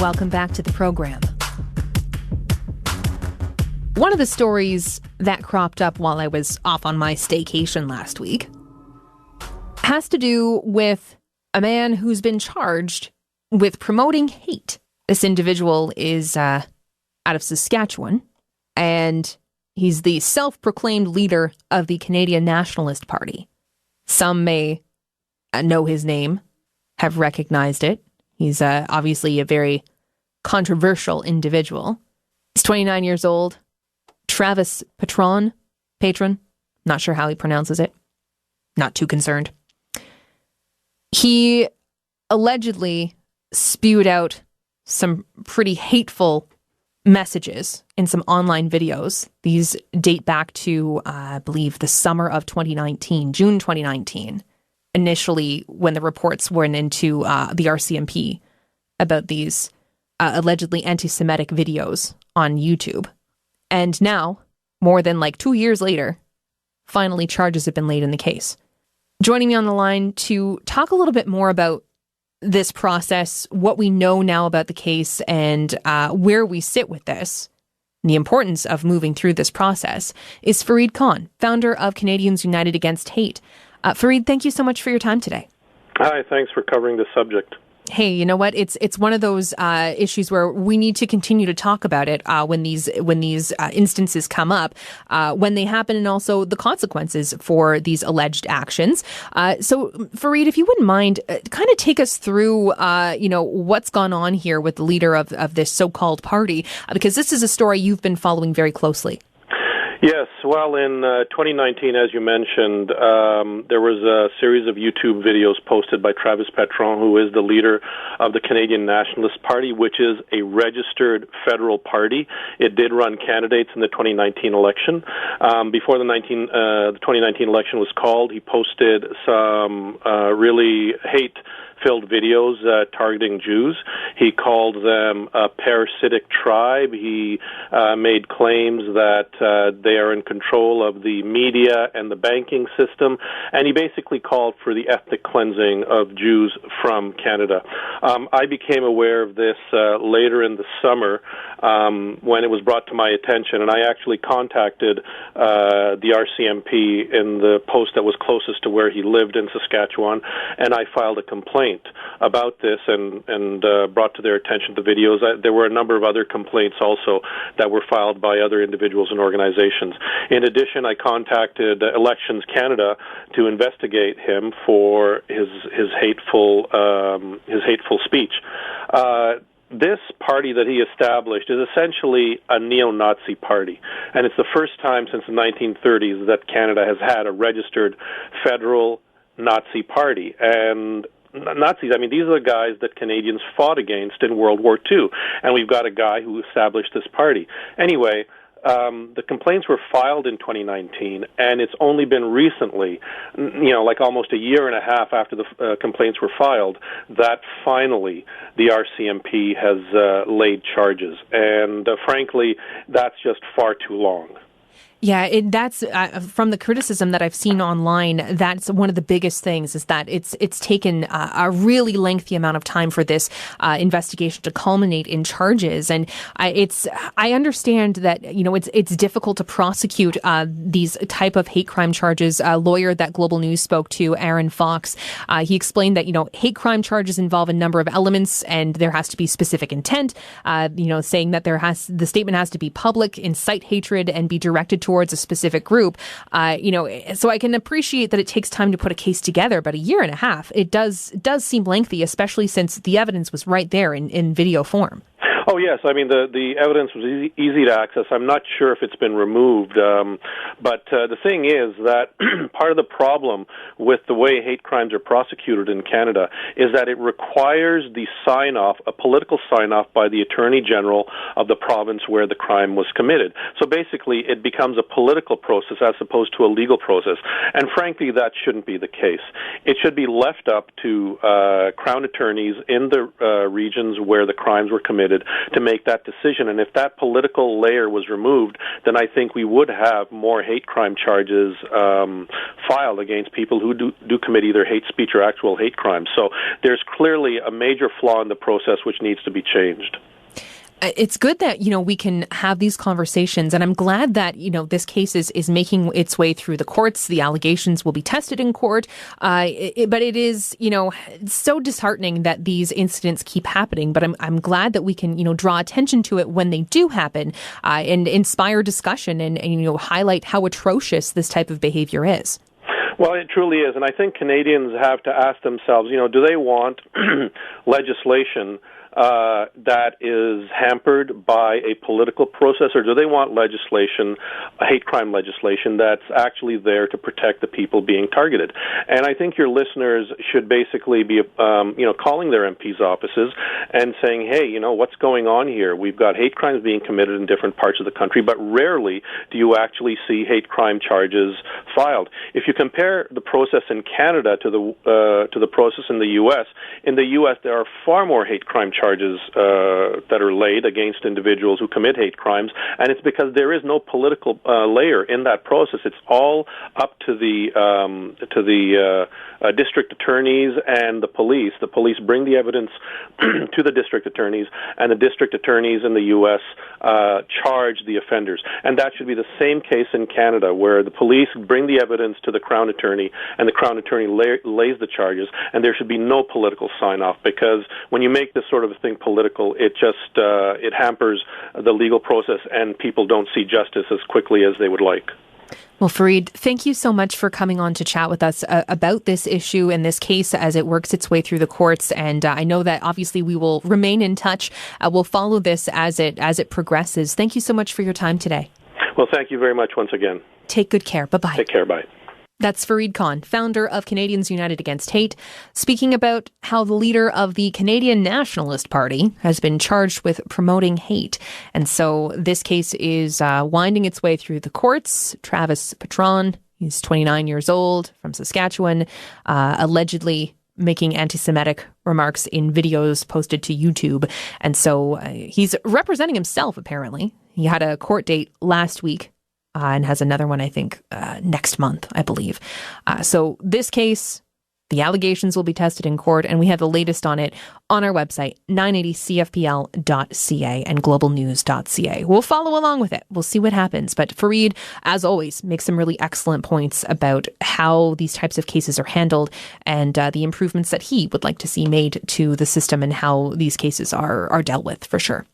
Welcome back to the program. One of the stories that cropped up while I was off on my staycation last week has to do with a man who's been charged with promoting hate. This individual is out of Saskatchewan, and he's the self-proclaimed leader of the Canadian Nationalist Party. Some may know his name, have recognized it. He's obviously a very controversial individual. He's 29 years old. Travis Patron, not sure how he pronounces it. Not too concerned. He allegedly spewed out some pretty hateful messages in some online videos. These date back to, I believe, the summer of 2019, June 2019. Initially, when the reports went into the RCMP about these allegedly anti-Semitic videos on YouTube. And now, more than 2 years later, finally charges have been laid in the case. Joining me on the line to talk a little bit more about this process, what we know now about the case, and where we sit with this, and the importance of moving through this process, is Fareed Khan, founder of Canadians United Against Hate. Fareed, thank you so much for your time today. Hi, thanks for covering the subject. Hey, you know what? It's one of those issues where we need to continue to talk about it when these instances come up, when they happen, and also the consequences for these alleged actions. So, Fareed, if you wouldn't mind, kind of take us through, what's gone on here with the leader of this so-called party, because this is a story you've been following very closely. Yes, well, in 2019, as you mentioned, there was a series of YouTube videos posted by Travis Patron, who is the leader of the Canadian Nationalist Party, which is a registered federal party. It did run candidates in the 2019 election. Before the 2019 election was called, he posted some really hate-filled videos targeting Jews. He called them a parasitic tribe. He made claims that they are in control of the media and the banking system, and he basically called for the ethnic cleansing of Jews from Canada. I became aware of this later in the summer when it was brought to my attention, and I actually contacted the RCMP in the post that was closest to where he lived in Saskatchewan, and I filed a complaint about this and brought to their attention the videos. There were a number of other complaints also that were filed by other individuals and organizations. In addition, I contacted Elections Canada to investigate him for his hateful speech. This party that he established is essentially a neo-Nazi party, and it's the first time since the 1930s that Canada has had a registered federal Nazi party. And Nazis, I mean, these are the guys that Canadians fought against in World War II, and we've got a guy who established this party. Anyway, the complaints were filed in 2019, and it's only been recently, almost a year and a half after the complaints were filed, that finally the RCMP has laid charges. And frankly, that's just far too long. Yeah, that's from the criticism that I've seen online. That's one of the biggest things, is that it's taken a really lengthy amount of time for this investigation to culminate in charges. And I understand that it's difficult to prosecute these type of hate crime charges. A lawyer that Global News spoke to, Aaron Fox, he explained that hate crime charges involve a number of elements, and there has to be specific intent. Saying that the statement has to be public, incite hatred, and be directed towards a specific group, so I can appreciate that it takes time to put a case together, but a year and a half, it does seem lengthy, especially since the evidence was right there in video form. Oh, yes. I mean, the evidence was easy to access. I'm not sure if it's been removed. But the thing is that part of the problem with the way hate crimes are prosecuted in Canada is that it requires the sign-off, a political sign-off by the Attorney General of the province where the crime was committed. So basically, it becomes a political process as opposed to a legal process. And frankly, that shouldn't be the case. It should be left up to Crown attorneys in the regions where the crimes were committed to make that decision. And if that political layer was removed, then I think we would have more hate crime charges filed against people who do commit either hate speech or actual hate crimes. So there's clearly a major flaw in the process which needs to be changed. It's good that, we can have these conversations, and I'm glad that, this case is making its way through the courts. The allegations will be tested in court. But it is, it's so disheartening that these incidents keep happening. But I'm glad that we can, draw attention to it when they do happen, and inspire discussion and highlight how atrocious this type of behavior is. Well, it truly is. And I think Canadians have to ask themselves, do they want legislation that is hampered by a political process, or do they want legislation, hate crime legislation, that's actually there to protect the people being targeted? And I think your listeners should basically be, calling their MPs' offices and saying, hey, what's going on here? We've got hate crimes being committed in different parts of the country, but rarely do you actually see hate crime charges filed. If you compare the process in Canada to the process in the U.S., there are far more hate crime charges that are laid against individuals who commit hate crimes, and it's because there is no political layer in that process. It's all up to the district attorneys and the police. The police bring the evidence to the district attorneys, and the district attorneys in the U.S. Charge the offenders. And that should be the same case in Canada, where the police bring the evidence to the Crown Attorney, and the Crown Attorney lays the charges, and there should be no political sign-off, because when you make this sort of thing political, it just it hampers the legal process, and people don't see justice as quickly as they would like. Well, Fareed, thank you so much for coming on to chat with us about this issue and this case as it works its way through the courts. And I know that obviously we will remain in touch. We'll follow this as it progresses. Thank you so much for your time today. Well, thank you very much once again. Take good care. Bye-bye. Take care. Bye. That's Fareed Khan, founder of Canadians United Against Hate, speaking about how the leader of the Canadian Nationalist Party has been charged with promoting hate. And so this case is winding its way through the courts. Travis Patron, he's 29 years old, from Saskatchewan, allegedly making anti-Semitic remarks in videos posted to YouTube. And so he's representing himself, apparently. He had a court date last week. And has another one, I think, next month, I believe. So this case, the allegations will be tested in court, and we have the latest on it on our website, 980cfpl.ca and globalnews.ca. We'll follow along with it. We'll see what happens. But Fareed, as always, makes some really excellent points about how these types of cases are handled and the improvements that he would like to see made to the system and how these cases are dealt with, for sure.